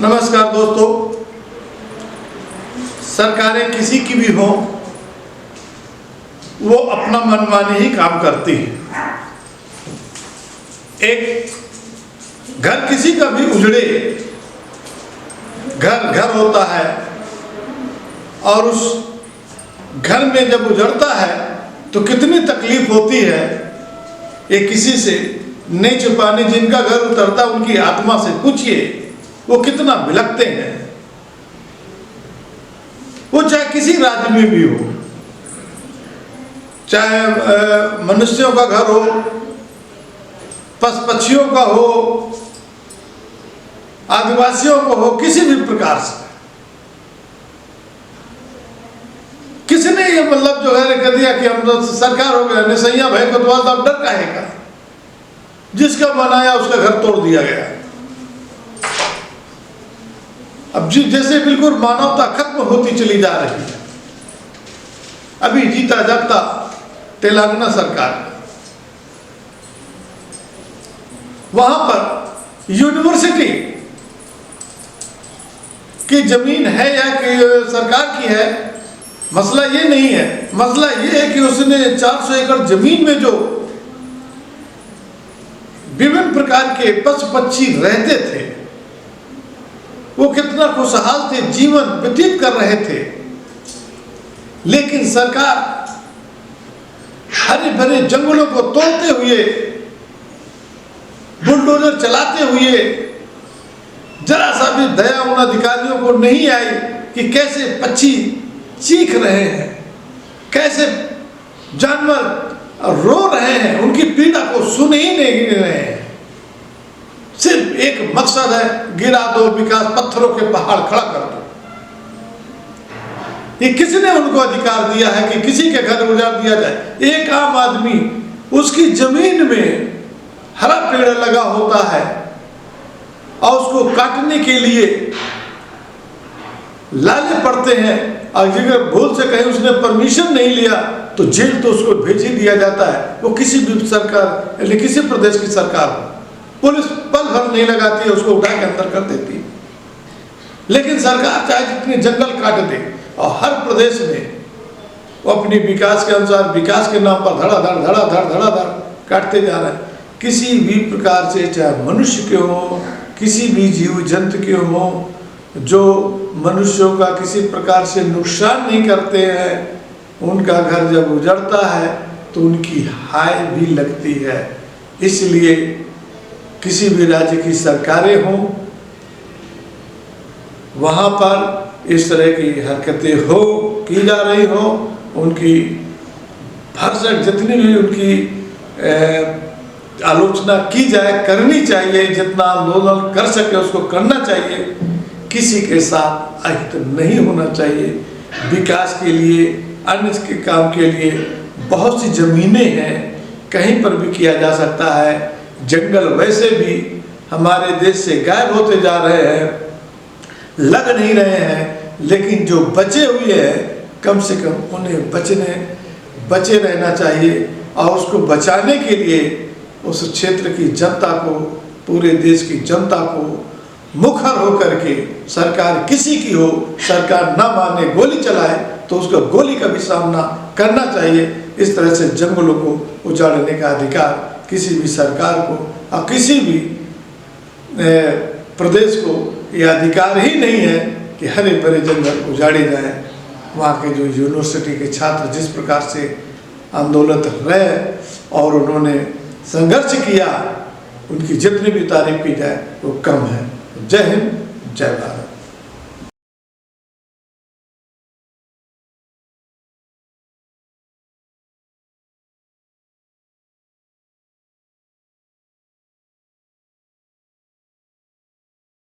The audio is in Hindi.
नमस्कार दोस्तों, सरकारें किसी की भी हो वो अपना मनमानी ही काम करती है। एक घर किसी का भी उजड़े, घर होता है और उस घर में जब उजड़ता है तो कितनी तकलीफ होती है ये किसी से नहीं छुपानी। जिनका घर उतरता उनकी आत्मा से पूछिए, वो कितना बिलखते हैं। वो चाहे किसी राज्य में भी हो, चाहे मनुष्यों का घर हो, पक्षियों का हो, आदिवासियों को हो, किसी भी प्रकार से किसी ने ये मतलब जो है कर दिया कि हम तो सरकार हो गया, निसैया भय को द्वार अब डर काहे का। जिसका बनाया उसका घर तोड़ दिया गया। अब जैसे बिल्कुल मानवता खत्म होती चली जा रही है। अभी जीता जागता तेलंगाना सरकार, वहां पर यूनिवर्सिटी की जमीन है या कि सरकार की है, मसला ये नहीं है। मसला ये है कि उसने 400 एकड़ जमीन में जो विभिन्न प्रकार के पशु पक्षी रहते थे, वो कितना खुशहाल थे, जीवन व्यतीत कर रहे थे। लेकिन सरकार हरे भरे जंगलों को तोड़ते हुए, बुलडोजर चलाते हुए, जरा सा भी दया उन अधिकारियों को नहीं आई कि कैसे पक्षी चीख रहे हैं, कैसे जानवर रो रहे हैं, उनकी पीड़ा को सुन ही नहीं रहे हैं। सिर्फ एक मकसद है, गिरा दो विकास, पत्थरों के पहाड़ खड़ा कर दो। ये किसने उनको अधिकार दिया है कि किसी के घर उजाड़ दिया जाए? एक आम आदमी, उसकी जमीन में हरा पेड़ लगा होता है और उसको काटने के लिए लाले पड़ते हैं, और अगर भूल से कहीं उसने परमिशन नहीं लिया तो जेल तो उसको भेज ही दिया जाता है। वो किसी भी सरकार यानी किसी प्रदेश की सरकार हो, पुलिस पल भर नहीं लगाती है, उसको उठा के अंदर कर देती है। लेकिन सरकार चाहे जितने जंगल काट दे और हर प्रदेश में वो अपनी विकास के अनुसार, विकास के नाम पर धड़ाधड़ काटते जा रहे हैं। किसी भी प्रकार से, चाहे मनुष्य के हो, किसी भी जीव जंतु के हो, जो मनुष्यों का किसी प्रकार से नुकसान नहीं करते हैं, उनका घर जब उजड़ता है तो उनकी हाय भी लगती है। इसलिए किसी भी राज्य की सरकारें हों, वहाँ पर इस तरह की हरकतें की जा रही हो, उनकी भरसक जितनी भी उनकी आलोचना की जाए, करनी चाहिए। जितना आंदोलन कर सके उसको करना चाहिए। किसी के साथ अहित नहीं होना चाहिए। विकास के लिए, अन्य के काम के लिए बहुत सी जमीनें हैं, कहीं पर भी किया जा सकता है। जंगल वैसे भी हमारे देश से गायब होते जा रहे हैं, लग नहीं रहे हैं, लेकिन जो बचे हुए हैं कम से कम उन्हें बचे रहना चाहिए। और उसको बचाने के लिए उस क्षेत्र की जनता को, पूरे देश की जनता को मुखर होकर के, सरकार किसी की हो, सरकार ना माने गोली चलाए तो उसको गोली का भी सामना करना चाहिए। इस तरह से जंगलों को उजाड़ने का अधिकार किसी भी सरकार को और किसी भी प्रदेश को यह अधिकार ही नहीं है कि हरे भरे जंगल उजाड़े जाएं। वहाँ के जो यूनिवर्सिटी के छात्र जिस प्रकार से आंदोलित रहे और उन्होंने संघर्ष किया, उनकी जितनी भी तारीफ की जाए वो कम है। जय हिंद, जय भारत।